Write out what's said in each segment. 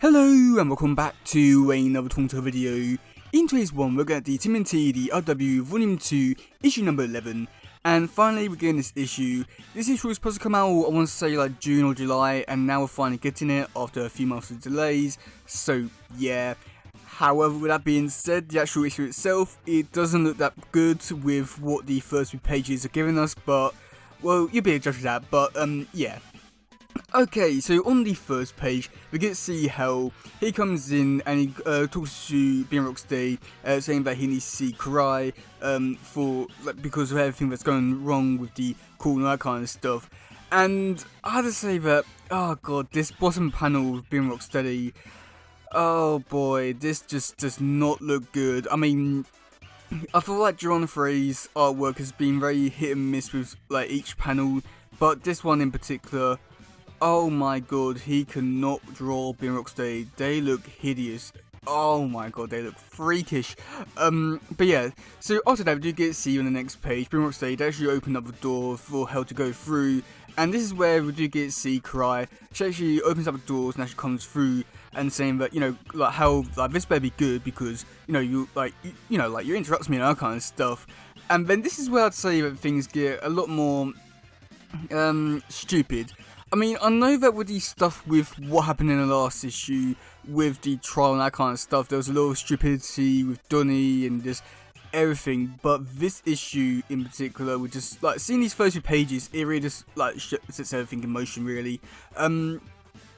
Hello and welcome back to another Toronto video. In today's one we're going at the TMNT, the RW Volume 2, issue number 11. And finally we're getting this issue. This issue was supposed to come out, I want to say like June or July, and now we're finally getting it after a few months of delays. So yeah. However, with that being said, the actual issue itself, it doesn't look that good with what the first few pages are giving us, but, well, you'll be able to judge that, but, yeah. Okay, so on the first page, we get to see how he comes in and he talks to Ben Rocksteady, saying that he needs to see Karai, because of everything that's going wrong with the cool and that kind of stuff. And I had to say that, oh god, this bottom panel of Ben Rocksteady, oh boy, this just does not look good. I mean, I feel like John Frey's artwork has been very hit and miss with like each panel, but this one in particular, oh my god, he cannot draw Ben Rocksteady. They look hideous. Oh my god, they look freakish. But yeah, so after that we do get to see on the next page, Ben Rocksteady actually opened up the door for Hell to go through, and this is where we do get to see Karai. She actually opens up the doors and actually comes through and saying that, you know, like how like this better be good because, you know, you interrupt me and that kind of stuff. And then this is where I'd say that things get a lot more stupid. I mean, I know that with the stuff with what happened in the last issue, with the trial and that kind of stuff, there was a lot of stupidity with Donnie and just everything, but this issue in particular, with just, like, seeing these first few pages, it really just, like, sets everything in motion, really.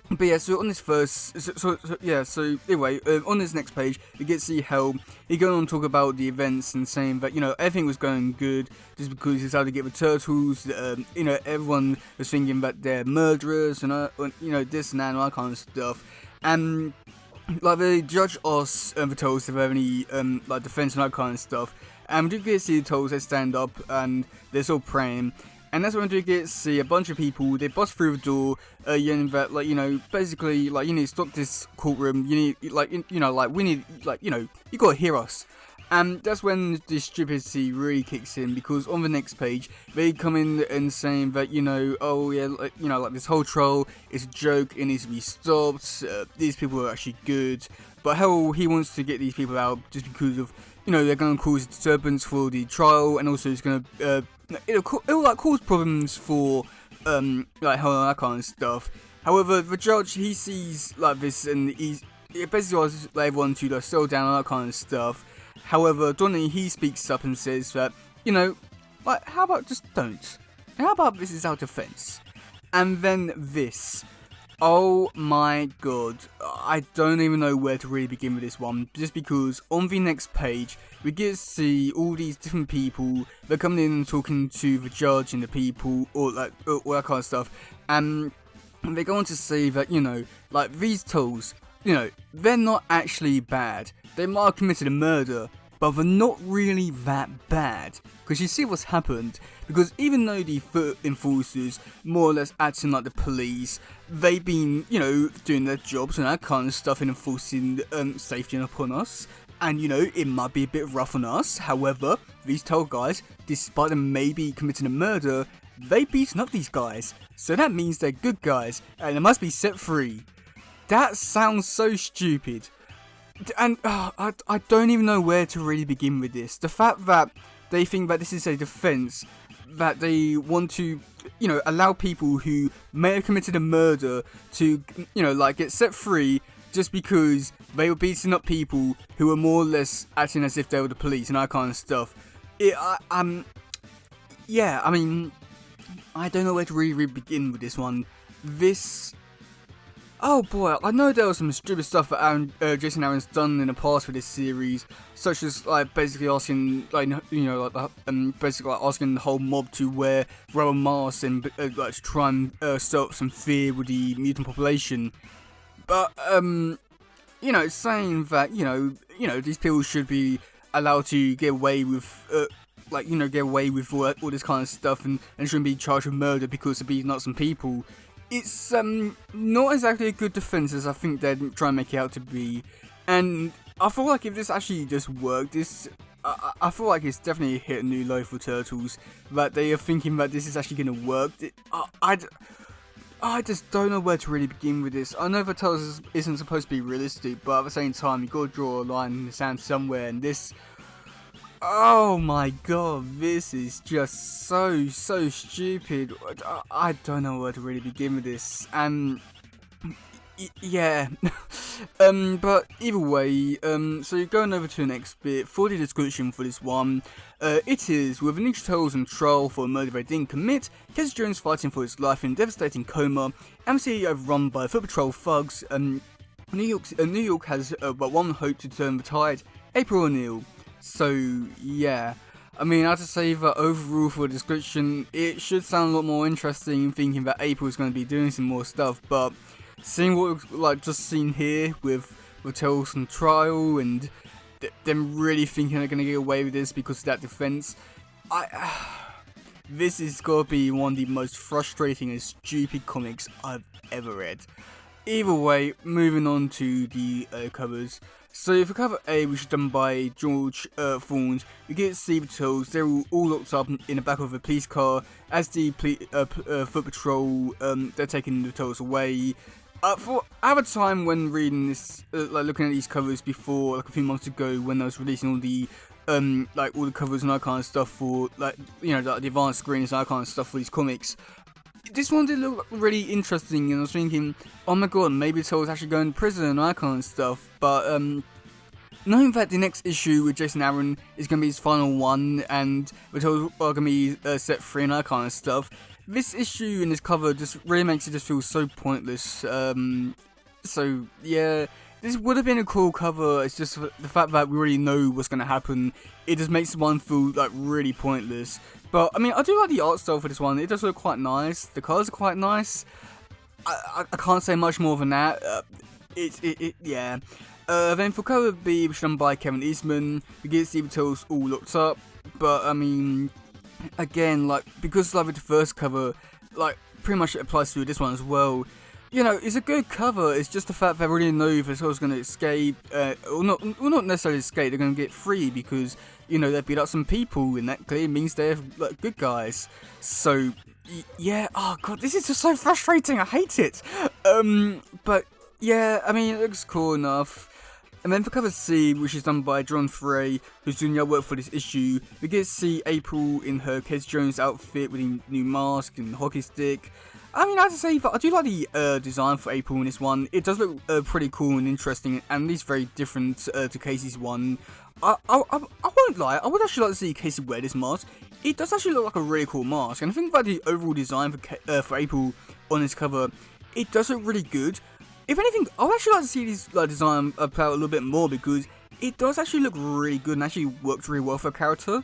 But yeah, so on this first, so anyway, on this next page, we get to see how he going on to talk about the events and saying that, you know, everything was going good just because he decided to get the turtles. You know, everyone was thinking that they're murderers and you know, this and that and all that kind of stuff. And like the judge asks the turtles if they have any like defense and that kind of stuff. And we do get to see the turtles, they stand up and they're still praying. And that's when we do get to see a bunch of people, they bust through the door, yelling that, like, you know, basically, like, you need to stop this courtroom, you need, like, you know, like, we need, like, you know, you gotta hear us. And that's when the stupidity really kicks in, because on the next page, they come in and saying that, you know, oh yeah, like, you know, like, this whole trial is a joke, it needs to be stopped, these people are actually good, but hell, he wants to get these people out just because of, you know, they're going to cause disturbance for the trial, and also it's going to, it'll like cause problems for like hell and that kind of stuff. However, the judge, he sees like this and he basically wants like, everyone to like settle down and that kind of stuff. However, Donnie, he speaks up and says that, you know, like, how about just don't? How about this is our defense? And then this. Oh my god, I don't even know where to really begin with this one, just because on the next page, we get to see all these different people, they're coming in and talking to the judge and the people, or like, all that kind of stuff, and they go on to say that, you know, like, these tools, you know, they're not actually bad, they might have committed a murder, but they're not really that bad, because you see what's happened, because even though the foot enforcers more or less acting like the police, they've been, you know, doing their jobs and that kind of stuff and enforcing safety upon us, and, you know, it might be a bit rough on us. However, these tall guys, despite them maybe committing a murder, they beaten up these guys, so that means they're good guys, and they must be set free. That sounds so stupid. And I don't even know where to really begin with this. The fact that they think that this is a defense, that they want to, you know, allow people who may have committed a murder to, you know, like, get set free just because they were beating up people who were more or less acting as if they were the police and that kind of stuff. Yeah, I mean, I don't know where to really begin with this one. Oh boy, I know there was some stupid stuff that Jason Aaron's done in the past with this series, such as like basically asking, like, you know, like basically like asking the whole mob to wear rubber masks and like to try and stir up some fear with the mutant population. But you know, saying that you know these people should be allowed to get away with like, you know, get away with all this kind of stuff and shouldn't be charged with murder because they're beating up some people. It's not exactly a good defense as I think they're trying to make it out to be, and I feel like if this actually just worked, I feel like it's definitely hit a new low for Turtles, that they are thinking that this is actually going to work. I just don't know where to really begin with this. I know the tale isn't supposed to be realistic, but at the same time, you gotta draw a line in the sand somewhere, and this... Oh my god, this is just so stupid. I don't know where to really begin with this, and... yeah. But either way, so you're going over to the next bit for the description for this one. It is, with Ninja Turtles on trial for a murder they didn't commit, Casey Jones fighting for his life in a devastating coma, MC overrun by Foot Patrol thugs, New York has but one hope to turn the tide, April O'Neil. So, yeah. I mean, I have to say that overall for the description, it should sound a lot more interesting thinking that April is going to be doing some more stuff, but seeing what we've like just seen here with Turtles on trial and them really thinking they're going to get away with this because of that defense, this is going to be one of the most frustrating and stupid comics I've ever read. Either way, moving on to the covers. So for cover A, which is done by George Thorns, we get to see the Turtles. They're all locked up in the back of a police car as the Foot Patrol, they're taking the Turtles away. At a time when reading this, like looking at these covers before, like a few months ago, when I was releasing all the like all the covers and that kind of stuff for, like, you know, like the advanced screens and that kind of stuff for these comics, this one did look really interesting, and I was thinking, oh my god, maybe Turtles actually going to prison and that kind of stuff. But knowing that the next issue with Jason Aaron is going to be his final one, and the Turtles are going to be set free and that kind of stuff, this issue and this cover just really makes it just feel so pointless. So yeah, this would have been a cool cover. It's just the fact that we already know what's going to happen. It just makes one feel like really pointless. But I mean, I do like the art style for this one. It does look quite nice. The colours are quite nice. I can't say much more than that. Yeah. Then for cover B, which is done by Kevin Eastman, we get Steve Turtles all looked up. But I mean, again, like, because like with the first cover, like pretty much it applies to this one as well. You know, it's a good cover. It's just the fact that I really know if the Turtles going to escape, or not necessarily escape. They're going to get free because, you know, they beat up some people, and that clearly means they're like good guys. So yeah, oh god, this is just so frustrating. I hate it. But yeah, I mean, it looks cool enough. And then for cover C, which is done by John Frey, who's doing the artwork for this issue, we get to see April in her Casey Jones outfit with a new mask and hockey stick. I mean, I have to say, I do like the design for April in this one. It does look pretty cool and interesting, and at least very different to Casey's one. I won't lie, I would actually like to see Casey wear this mask. It does actually look like a really cool mask, and I think that the overall design for April on this cover, it does look really good. If anything, I would actually like to see this design play out a little bit more, because it does actually look really good and actually works really well for a character.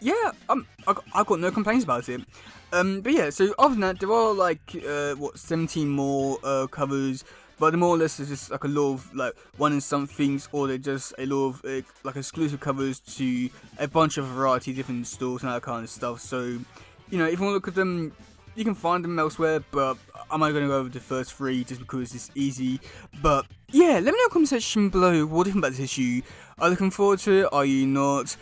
Yeah, I've got no complaints about it. But yeah, so other than that, there are like 17 more covers, but more or less there's just like a lot of like one and some things, or they're just a lot of like exclusive covers to a bunch of variety of different stores and that kind of stuff. So, you know, if you want to look at them, you can find them elsewhere, but I'm only going to go over the first three just because it's easy. But yeah, let me know in the comment section below what do you think about this issue. Are you looking forward to it? Are you not?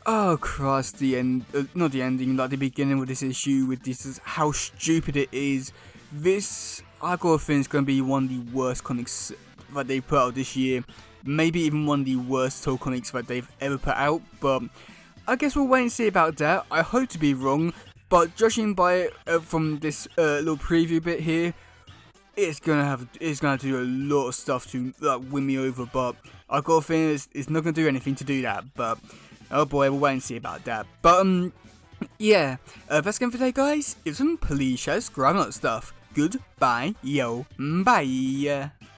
Oh Christ, the end, not the ending, like the beginning with this issue, with this, how stupid it is. This, I got a feeling, is going to be one of the worst comics that they put out this year. Maybe even one of the worst Turtle comics that they've ever put out, but I guess we'll wait and see about that. I hope to be wrong, but judging by it from this little preview bit here, it's gonna do a lot of stuff to like win me over, but I got a feeling it's not gonna do anything to do that. But oh boy, we'll wait and see about that. But yeah, that's it for today, guys. If some please share, subscribe, and all that stuff. Goodbye, yo, bye.